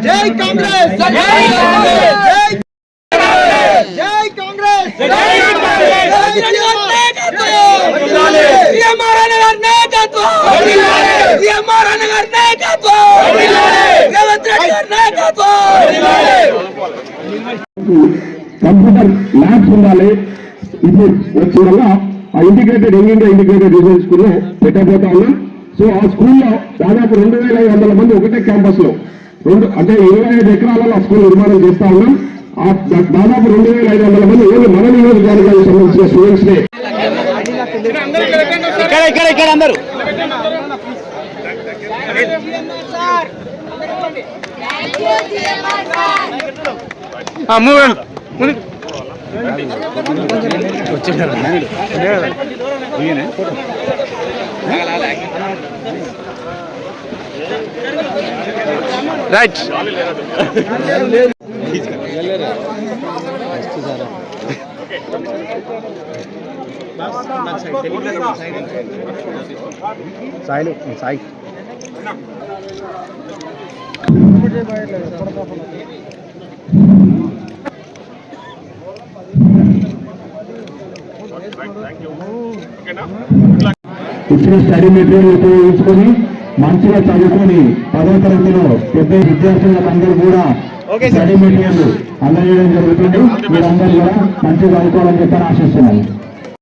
జై కాంగ్రెస్ జై Congress computer labs ఉండాలి. ఇప్పుడు వచ్చే వల్ల ఆ ఇంటిగ్రేటెడ్ ఇండియా ఇంటిగ్రేటెడ్ రీసెర్చ్ స్కూల్లో పెట్టబోతా ఉన్నాం. సో ఆ స్కూల్లో దాదాపు 2500 మంది ఒకటే క్యాంపస్ లో అంటే 25 ఎకరాలలో ఆ స్కూల్ నిర్మాణం చేస్తా ఉన్నాం. దాదాపు 2500 మంది ఓన్లీ మన నియోజకవర్గానికి సంబంధించిన స్టూడెంట్స్ నే రైట్ సాయి ఇచ్చిన స్టడీ మెటీరియల్ ఉపయోగించుకొని మంచిగా చదువుకొని 10వ తరగతిలో పెద్ద విద్యార్థులకు అందరూ కూడా స్టడీ మెటీరియల్ అందజేయడం జరుగుతుంది. మీరందరూ కూడా మంచిగా చదువుకోవాలని చెప్పి ఆశిస్తున్నాను.